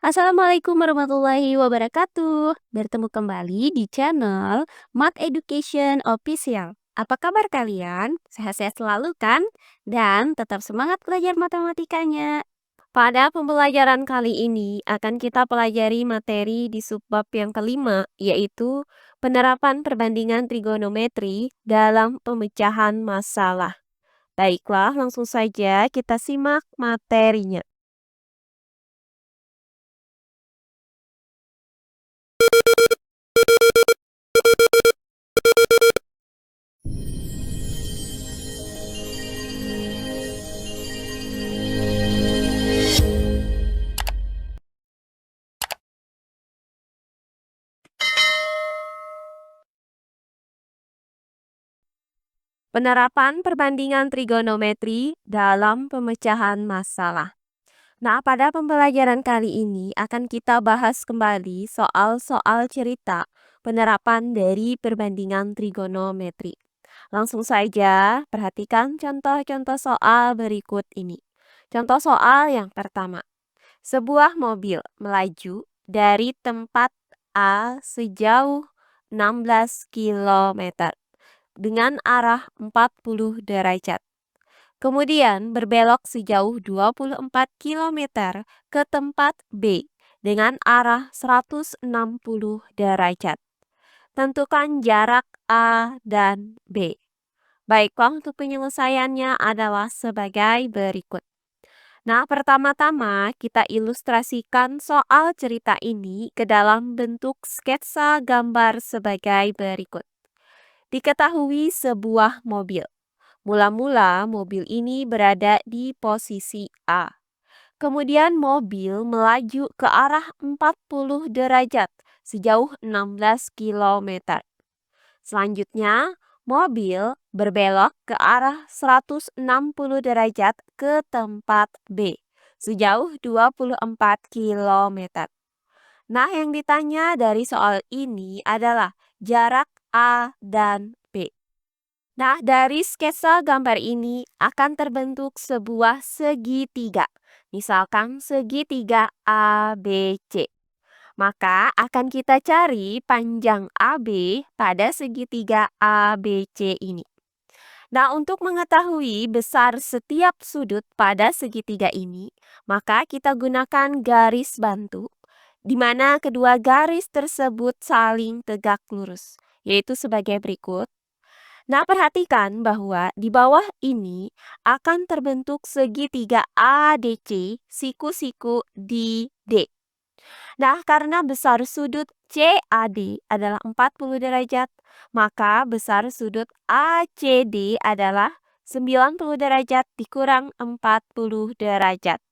Assalamualaikum warahmatullahi wabarakatuh. Bertemu kembali di channel Math Education Official. Apa kabar kalian? Sehat-sehat selalu kan? Dan tetap semangat belajar matematikanya. Pada pembelajaran kali ini akan kita pelajari materi di subbab yang kelima, yaitu penerapan perbandingan trigonometri dalam pemecahan masalah. Baiklah, langsung saja kita simak materinya. Penerapan perbandingan trigonometri dalam pemecahan masalah. Nah, pada pembelajaran kali ini akan kita bahas kembali soal-soal cerita penerapan dari perbandingan trigonometri. Langsung saja, perhatikan contoh-contoh soal berikut ini. Contoh soal yang pertama. Sebuah mobil melaju dari tempat A sejauh 16 km dengan arah 40 derajat. Kemudian berbelok sejauh 24 km ke tempat B dengan arah 160 derajat. Tentukan jarak A dan B. Baiklah, untuk penyelesaiannya adalah sebagai berikut. Nah, pertama-tama kita ilustrasikan soal cerita ini ke dalam bentuk sketsa gambar sebagai berikut. Diketahui sebuah mobil. Mula-mula mobil ini berada di posisi A. Kemudian mobil melaju ke arah 40 derajat sejauh 16 km. Selanjutnya, mobil berbelok ke arah 160 derajat ke tempat B sejauh 24 km. Nah, yang ditanya dari soal ini adalah jarak A dan B. Nah, dari sketsa gambar ini akan terbentuk sebuah segitiga. Misalkan segitiga ABC. Maka akan kita cari panjang AB pada segitiga ABC ini. Nah, untuk mengetahui besar setiap sudut pada segitiga ini, maka kita gunakan garis bantu, di mana kedua garis tersebut saling tegak lurus, yaitu sebagai berikut. Nah, perhatikan bahwa di bawah ini akan terbentuk segitiga ADC siku-siku di D. Nah, karena besar sudut CAD adalah 40 derajat, maka besar sudut ACD adalah 90 derajat dikurang 40 derajat.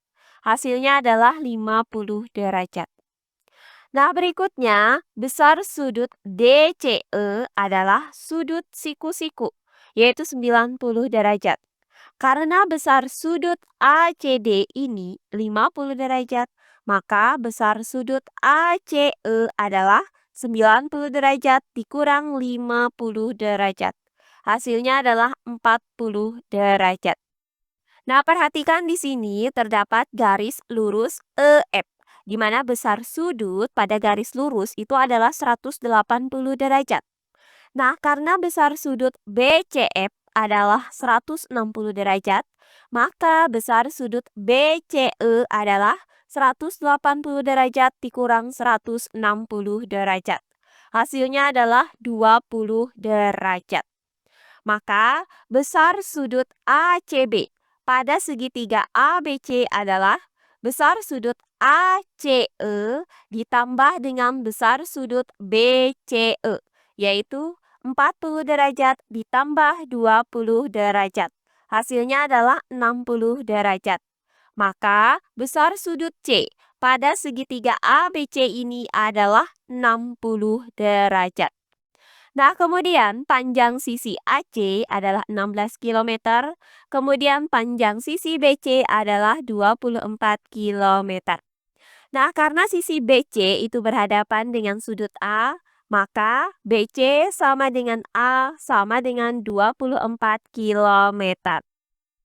Hasilnya adalah 50 derajat. Nah, berikutnya, besar sudut DCE adalah sudut siku-siku, yaitu 90 derajat. Karena besar sudut ACD ini 50 derajat, maka besar sudut ACE adalah 90 derajat dikurang 50 derajat. Hasilnya adalah 40 derajat. Nah, perhatikan di sini terdapat garis lurus EF, di mana besar sudut pada garis lurus itu adalah 180 derajat. Nah, karena besar sudut BCF adalah 160 derajat, maka besar sudut BCE adalah 180 derajat dikurang 160 derajat. Hasilnya adalah 20 derajat. Maka besar sudut ACB pada segitiga ABC adalah besar sudut ACE ditambah dengan besar sudut BCE, yaitu 40 derajat ditambah 20 derajat. Hasilnya adalah 60 derajat. Maka besar sudut C pada segitiga ABC ini adalah 60 derajat. Nah, kemudian panjang sisi AC adalah 16 km, kemudian panjang sisi BC adalah 24 km. Nah, karena sisi BC itu berhadapan dengan sudut A, maka BC sama dengan A sama dengan 24 km.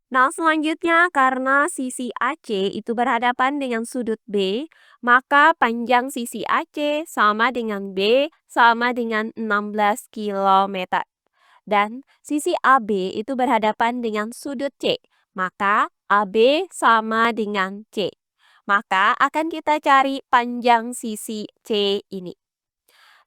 Nah, selanjutnya karena sisi AC itu berhadapan dengan sudut B, maka panjang sisi AC sama dengan B sama dengan 16 km. Dan sisi AB itu berhadapan dengan sudut C, maka AB sama dengan C. Maka akan kita cari panjang sisi C ini.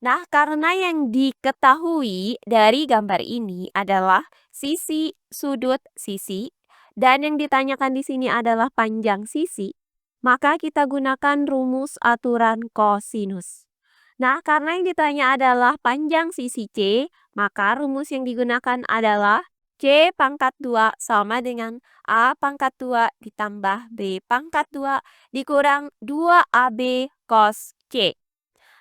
Nah, karena yang diketahui dari gambar ini adalah sisi, sudut, sisi, dan yang ditanyakan di sini adalah panjang sisi, maka kita gunakan rumus aturan kosinus. Nah, karena yang ditanya adalah panjang sisi C, maka rumus yang digunakan adalah C pangkat 2 sama dengan A pangkat 2 ditambah B pangkat 2 dikurang 2AB cos C.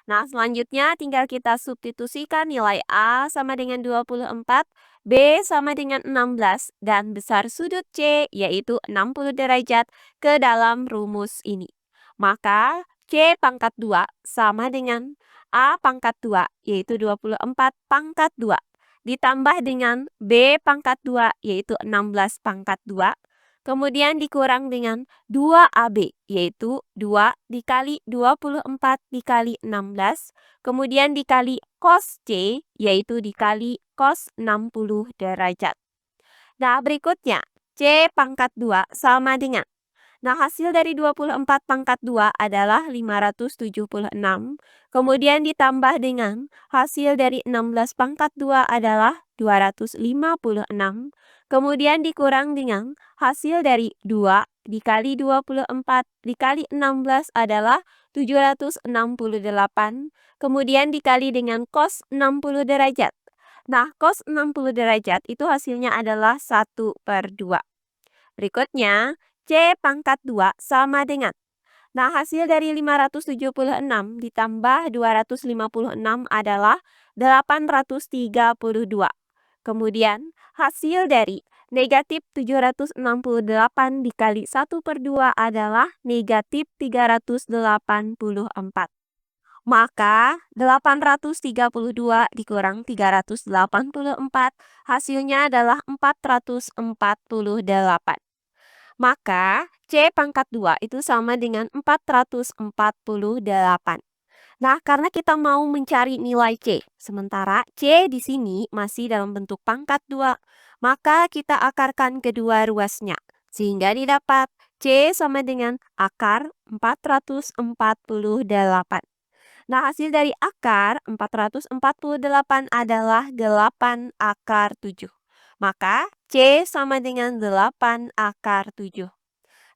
Nah, selanjutnya tinggal kita substitusikan nilai A sama dengan 24, B sama dengan 16, dan besar sudut C yaitu 60 derajat ke dalam rumus ini. Maka C pangkat 2 sama dengan A pangkat 2 yaitu 24 pangkat 2 ditambah dengan B pangkat 2 yaitu 16 pangkat 2 kemudian dikurang dengan 2AB yaitu 2 dikali 24 dikali 16 kemudian dikali cos C yaitu dikali cos 60 derajat. Nah, berikutnya C pangkat 2 sama dengan. Nah, hasil dari 24 pangkat 2 adalah 576. Kemudian ditambah dengan hasil dari 16 pangkat 2 adalah 256. Kemudian dikurang dengan hasil dari 2 dikali 24 dikali 16 adalah 768. Kemudian dikali dengan cos 60 derajat. Nah, cos 60 derajat itu hasilnya adalah 1/2. Berikutnya, C pangkat 2 sama dengan. Nah, hasil dari 576 ditambah 256 adalah 832. Kemudian, hasil dari negatif 768 dikali 1/2 adalah negatif 384. Maka 832 dikurang 384 hasilnya adalah 448. Maka C pangkat 2 itu sama dengan 448. Nah, karena kita mau mencari nilai C, sementara C di sini masih dalam bentuk pangkat 2, maka kita akarkan kedua ruasnya. Sehingga didapat C sama dengan akar 448. Nah, hasil dari akar 448 adalah 8 akar 7. Maka C sama dengan 8 akar 7.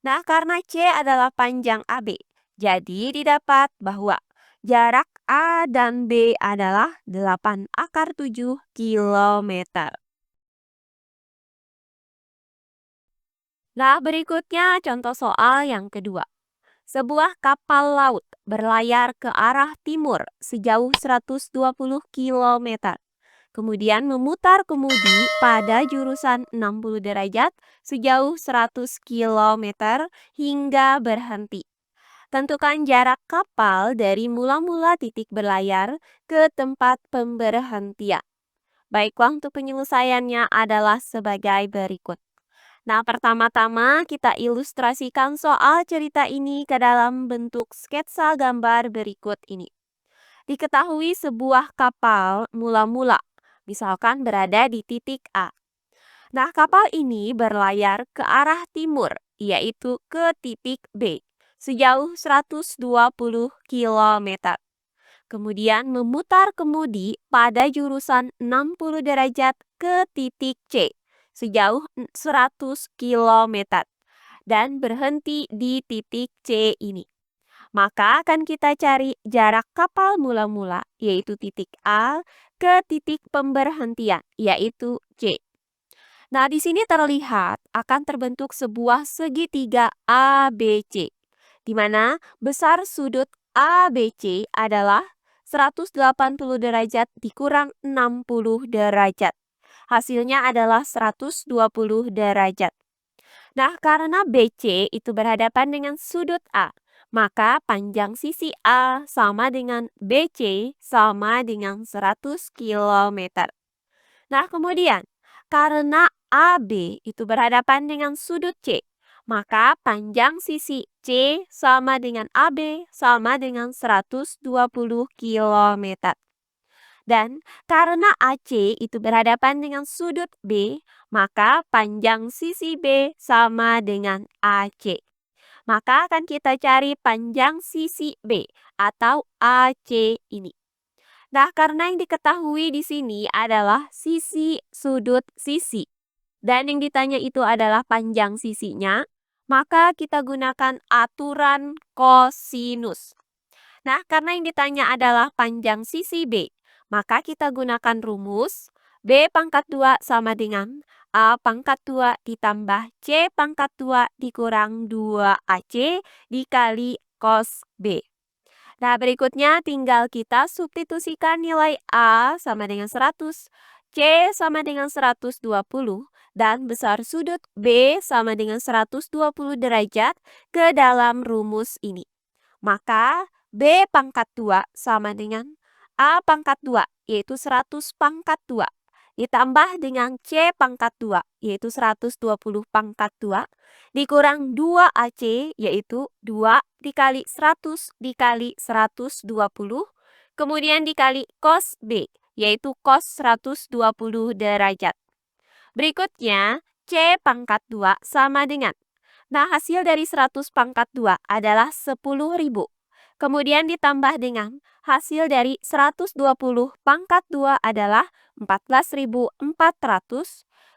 Nah, karena C adalah panjang AB, jadi didapat bahwa jarak A dan B adalah 8 akar 7 kilometer. Nah, berikutnya contoh soal yang kedua. Sebuah kapal laut berlayar ke arah timur sejauh 120 km. Kemudian memutar kemudi pada jurusan 60 derajat sejauh 100 km hingga berhenti. Tentukan jarak kapal dari mula-mula titik berlayar ke tempat pemberhentian. Baiklah, untuk penyelesaiannya adalah sebagai berikut. Nah, pertama-tama kita ilustrasikan soal cerita ini ke dalam bentuk sketsa gambar berikut ini. Diketahui sebuah kapal mula-mula, misalkan berada di titik A. Nah, kapal ini berlayar ke arah timur, yaitu ke titik B, sejauh 120 km. Kemudian memutar kemudi pada jurusan 60 derajat ke titik C, sejauh 100 km. Dan berhenti di titik C ini. Maka akan kita cari jarak kapal mula-mula, yaitu titik A, ke titik pemberhentian, yaitu C. Nah, di sini terlihat akan terbentuk sebuah segitiga ABC, di mana besar sudut ABC adalah 180 derajat dikurang 60 derajat. Hasilnya adalah 120 derajat. Nah, karena BC itu berhadapan dengan sudut A, maka panjang sisi A sama dengan BC sama dengan 100 km. Nah, kemudian Karena AB itu berhadapan dengan sudut C, maka panjang sisi C sama dengan AB sama dengan 120 km. Dan karena AC itu berhadapan dengan sudut B, maka panjang sisi B sama dengan AC. Maka akan kita cari panjang sisi B atau AC ini. Nah, karena yang diketahui di sini adalah sisi sudut sisi dan yang ditanya itu adalah panjang sisinya, maka kita gunakan aturan kosinus. Nah, karena yang ditanya adalah panjang sisi B, maka kita gunakan rumus B pangkat 2 sama dengan A pangkat 2 ditambah C pangkat 2 dikurang 2AC dikali cos B. Nah, berikutnya tinggal kita substitusikan nilai A sama dengan 100, C sama dengan 120, dan besar sudut B sama dengan 120 derajat ke dalam rumus ini. Maka B pangkat 2 sama dengan A pangkat 2, yaitu 100 pangkat 2, ditambah dengan C pangkat 2, yaitu 120 pangkat 2, dikurang 2AC, yaitu 2 dikali 100 dikali 120, kemudian dikali cos B, yaitu cos 120 derajat. Berikutnya, C pangkat 2 sama dengan. Nah, hasil dari 100 pangkat 2 adalah 10.000. Kemudian ditambah dengan hasil dari 120 pangkat 2 adalah 14.400.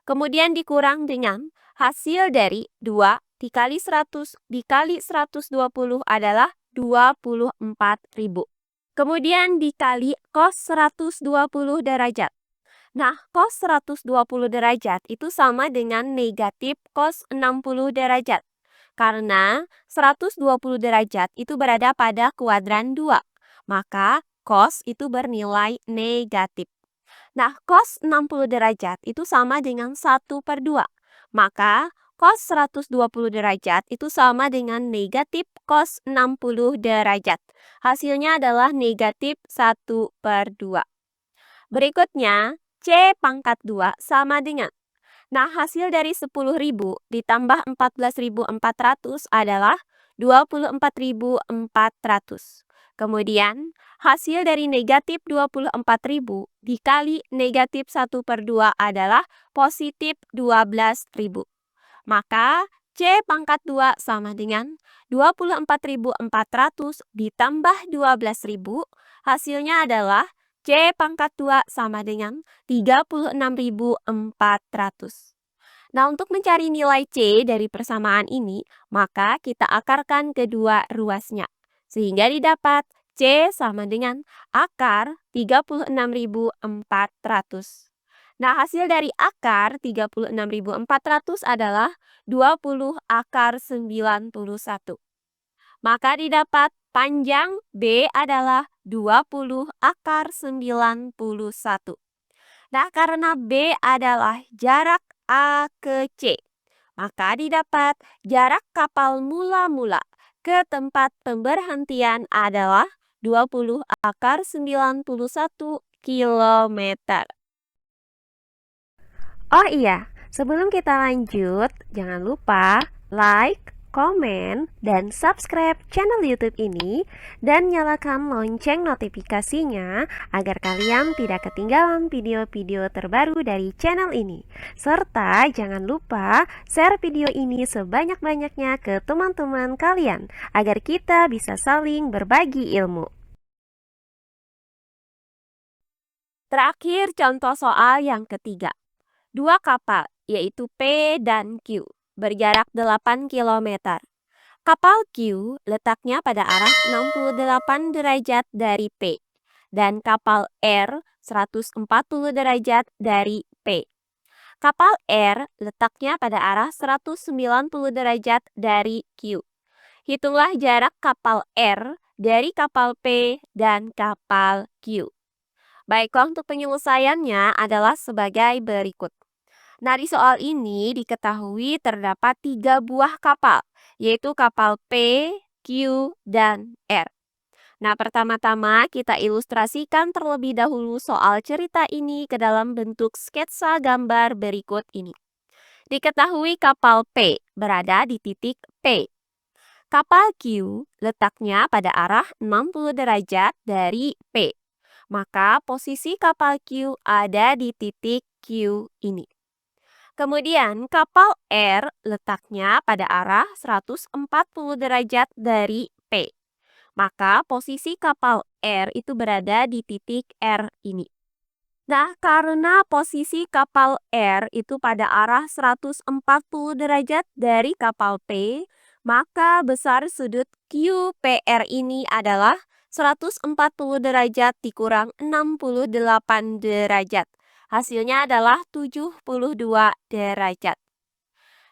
Kemudian dikurang dengan hasil dari 2 dikali 100 dikali 120 adalah 24.000. Kemudian dikali cos 120 derajat. Nah, cos 120 derajat itu sama dengan negatif cos 60 derajat. Karena 120 derajat itu berada pada kuadran 2, maka cos itu bernilai negatif. Nah, cos 60 derajat itu sama dengan 1/2, maka cos 120 derajat itu sama dengan negatif cos 60 derajat. Hasilnya adalah negatif 1/2. Berikutnya, C pangkat 2 sama dengan. Nah, hasil dari 10.000 ditambah 14.400 adalah 24.400. Kemudian, hasil dari negatif 24.000 dikali negatif 1/2 adalah positif 12.000. Maka, C pangkat 2 sama dengan 24.400 ditambah 12.000, hasilnya adalah C pangkat 2 sama dengan 36.400. Nah, untuk mencari nilai C dari persamaan ini, maka kita akarkan kedua ruasnya. Sehingga didapat C sama dengan akar 36.400. Nah, hasil dari akar 36.400 adalah 20 akar 91. Maka didapat panjang B adalah 20 akar 91. Nah, karena B adalah jarak A ke C, maka didapat jarak kapal mula-mula ke tempat pemberhentian adalah 20 akar 91 km. Oh iya, sebelum kita lanjut, jangan lupa like, komen, dan subscribe channel YouTube ini dan nyalakan lonceng notifikasinya agar kalian tidak ketinggalan video-video terbaru dari channel ini. Serta jangan lupa share video ini sebanyak-banyaknya ke teman-teman kalian agar kita bisa saling berbagi ilmu. Terakhir, contoh soal yang ketiga. Dua kapal, yaitu P dan Q, berjarak 8 km. Kapal Q letaknya pada arah 68 derajat dari P, dan kapal R 140 derajat dari P. Kapal R letaknya pada arah 190 derajat dari Q. Hitunglah jarak kapal R dari kapal P dan kapal Q. Baiklah, untuk penyelesaiannya adalah sebagai berikut. Nah, di soal ini diketahui terdapat 3 buah kapal, yaitu kapal P, Q, dan R. Nah, pertama-tama kita ilustrasikan terlebih dahulu soal cerita ini ke dalam bentuk sketsa gambar berikut ini. Diketahui kapal P berada di titik P. Kapal Q letaknya pada arah 60 derajat dari P. Maka posisi kapal Q ada di titik Q ini. Kemudian kapal R letaknya pada arah 140 derajat dari P. Maka posisi kapal R itu berada di titik R ini. Nah, karena posisi kapal R itu pada arah 140 derajat dari kapal P, maka besar sudut QPR ini adalah 140 derajat dikurang 68 derajat. Hasilnya adalah 72 derajat.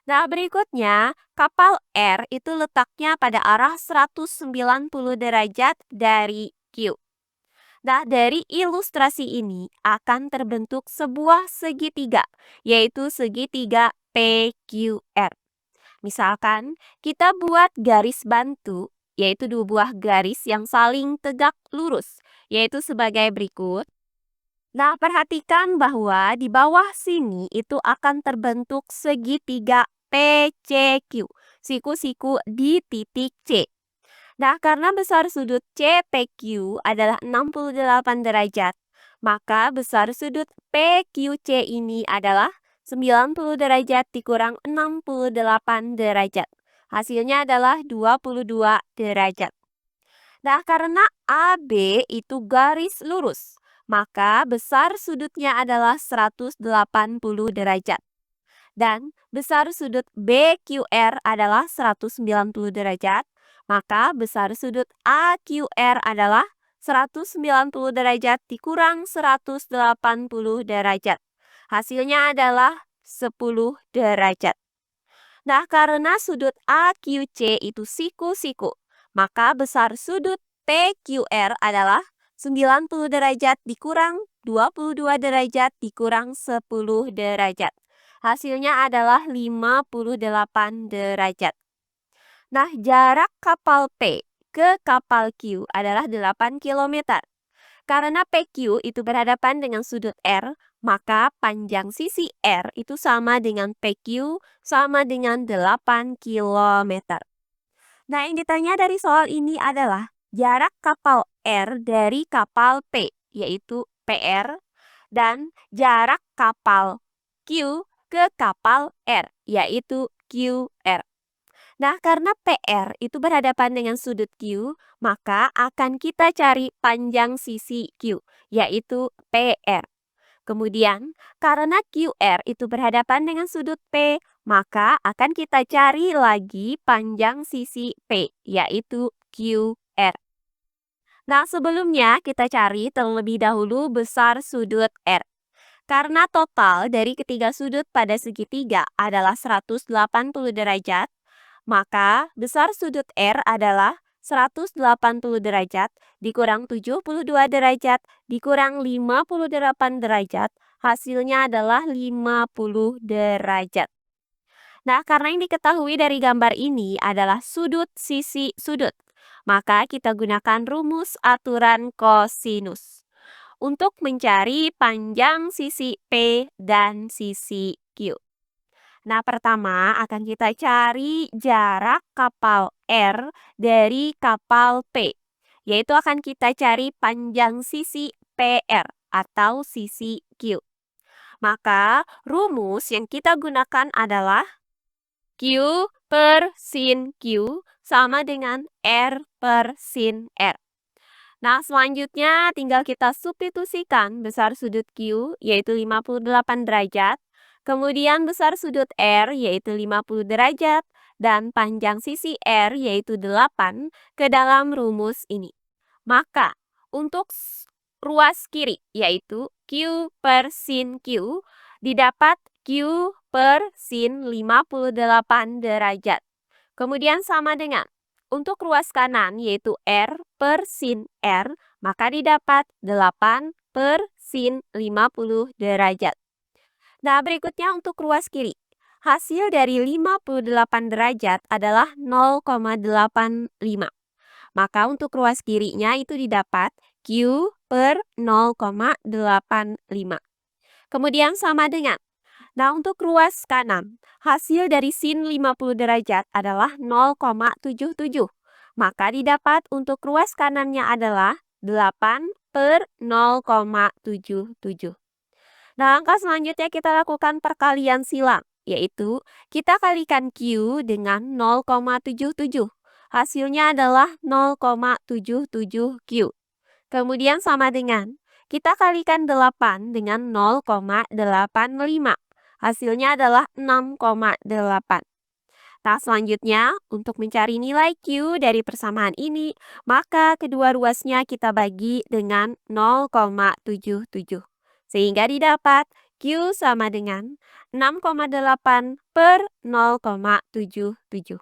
Nah, berikutnya, kapal R itu letaknya pada arah 190 derajat dari Q. Nah, dari ilustrasi ini akan terbentuk sebuah segitiga, yaitu segitiga PQR. Misalkan, kita buat garis bantu, yaitu dua buah garis yang saling tegak lurus, yaitu sebagai berikut. Nah, perhatikan bahwa di bawah sini itu akan terbentuk segitiga PCQ, siku-siku di titik C. Nah, karena besar sudut CPQ adalah 68 derajat, maka besar sudut PQC ini adalah 90 derajat dikurang 68 derajat. Hasilnya adalah 22 derajat. Nah, karena AB itu garis lurus, maka besar sudutnya adalah 180 derajat. Dan besar sudut BQR adalah 190 derajat, maka besar sudut AQR adalah 190 derajat dikurang 180 derajat. Hasilnya adalah 10 derajat. Nah, karena sudut AQC itu siku-siku, maka besar sudut PQR adalah 90 derajat dikurang 22 derajat dikurang 10 derajat. Hasilnya adalah 58 derajat. Nah, jarak kapal P ke kapal Q adalah 8 km. Karena PQ itu berhadapan dengan sudut R, maka panjang sisi R itu sama dengan PQ sama dengan 8 km. Nah, yang ditanya dari soal ini adalah jarak kapal R dari kapal P, yaitu PR, dan jarak kapal Q ke kapal R, yaitu QR. Nah, karena PR itu berhadapan dengan sudut Q, maka akan kita cari panjang sisi Q, yaitu PR. Kemudian, karena QR itu berhadapan dengan sudut P, maka akan kita cari lagi panjang sisi P, yaitu QR. Nah, sebelumnya kita cari terlebih dahulu besar sudut R. Karena total dari ketiga sudut pada segitiga adalah 180 derajat, maka besar sudut R adalah 180 derajat dikurang 72 derajat dikurang 58 derajat, hasilnya adalah 50 derajat. Nah, karena yang diketahui dari gambar ini adalah sudut sisi sudut, maka kita gunakan rumus aturan kosinus untuk mencari panjang sisi P dan sisi Q. Nah, pertama akan kita cari jarak kapal R dari kapal P, yaitu akan kita cari panjang sisi PR atau sisi Q. Maka, rumus yang kita gunakan adalah Q per sin Q sama dengan R per sin R. Nah, selanjutnya tinggal kita substitusikan besar sudut Q, yaitu 58 derajat, kemudian besar sudut R, yaitu 50 derajat, dan panjang sisi R, yaitu 8, ke dalam rumus ini. Maka, untuk ruas kiri, yaitu Q per sin Q, didapat Q per sin 58 derajat. Kemudian sama dengan untuk ruas kanan yaitu R per sin R, maka didapat 8 per sin 50 derajat. Nah, berikutnya untuk ruas kiri. Hasil dari 58 derajat adalah 0,85. Maka untuk ruas kirinya itu didapat Q per 0,85. Kemudian sama dengan. Nah, untuk ruas kanan, hasil dari sin 50 derajat adalah 0,77. Maka didapat untuk ruas kanannya adalah 8 per 0,77. Nah, langkah selanjutnya kita lakukan perkalian silang, yaitu kita kalikan Q dengan 0,77. Hasilnya adalah 0,77 Q. Kemudian sama dengan, kita kalikan 8 dengan 0,85. Hasilnya adalah 6,8. Nah, selanjutnya, untuk mencari nilai Q dari persamaan ini, maka kedua ruasnya kita bagi dengan 0,77. Sehingga didapat Q sama dengan 6,8 per 0,77.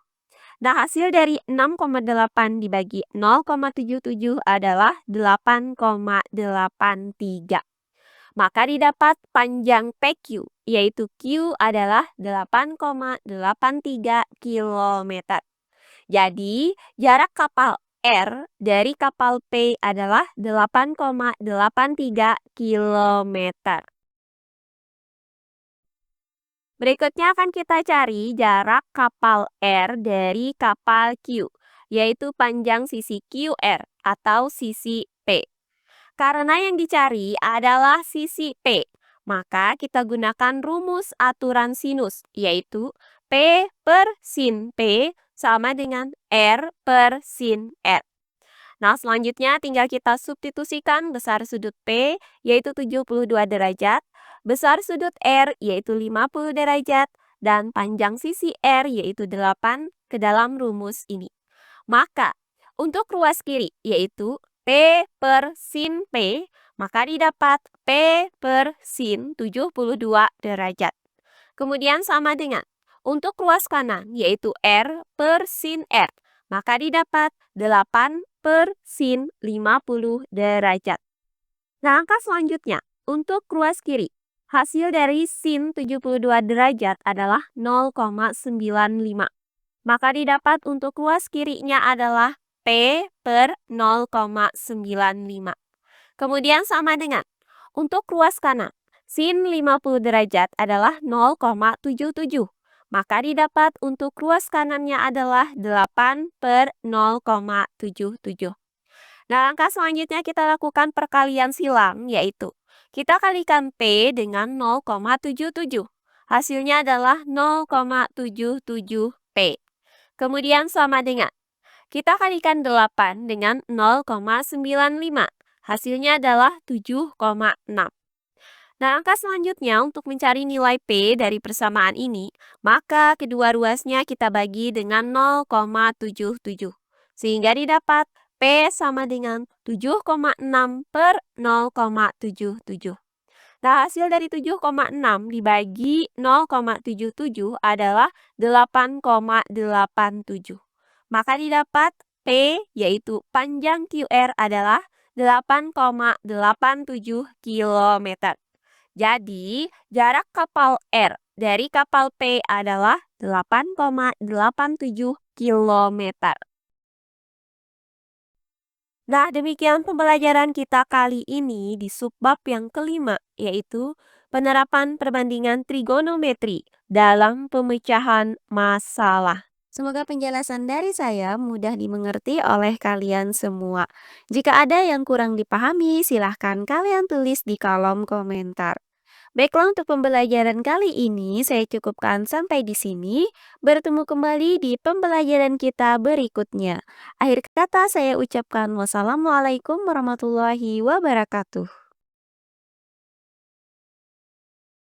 Nah, hasil dari 6,8 dibagi 0,77 adalah 8,83. Maka didapat panjang PQ, yaitu Q adalah 8,83 km. Jadi, jarak kapal R dari kapal P adalah 8,83 km. Berikutnya akan kita cari jarak kapal R dari kapal Q, yaitu panjang sisi QR atau sisi P. Karena yang dicari adalah sisi P, maka kita gunakan rumus aturan sinus, yaitu P per sin P sama dengan R per sin R. Nah, selanjutnya tinggal kita substitusikan besar sudut P, yaitu 72 derajat, besar sudut R, yaitu 50 derajat, dan panjang sisi R, yaitu 8, ke dalam rumus ini. Maka, untuk ruas kiri, yaitu P per sin P, maka didapat P per sin 72 derajat. Kemudian sama dengan untuk ruas kanan, yaitu R per sin R, maka didapat 8 per sin 50 derajat. Nah, angka selanjutnya, untuk ruas kiri, hasil dari sin 72 derajat adalah 0,95. Maka didapat untuk ruas kirinya adalah P per 0,95. Kemudian sama dengan untuk ruas kanan, sin 50 derajat adalah 0,77. Maka didapat untuk ruas kanannya adalah 8 per 0,77. Nah, langkah selanjutnya kita lakukan perkalian silang, yaitu kita kalikan P dengan 0,77. Hasilnya adalah 0,77 P. Kemudian sama dengan, kita kalikan 8 dengan 0,95. Hasilnya adalah 7,6. Nah, angka selanjutnya untuk mencari nilai P dari persamaan ini, maka kedua ruasnya kita bagi dengan 0,77. Sehingga didapat P sama dengan 7,6 per 0,77. Nah, hasil dari 7,6 dibagi 0,77 adalah 8,87. Maka didapat P, yaitu panjang QR adalah 8,87 km. Jadi, jarak kapal R dari kapal P adalah 8,87 km. Nah, demikian pembelajaran kita kali ini di subbab yang kelima, yaitu penerapan perbandingan trigonometri dalam pemecahan masalah. Semoga penjelasan dari saya mudah dimengerti oleh kalian semua. Jika ada yang kurang dipahami, silahkan kalian tulis di kolom komentar. Baiklah, untuk pembelajaran kali ini saya cukupkan sampai di sini. Bertemu kembali di pembelajaran kita berikutnya. Akhir kata saya ucapkan wassalamualaikum warahmatullahi wabarakatuh.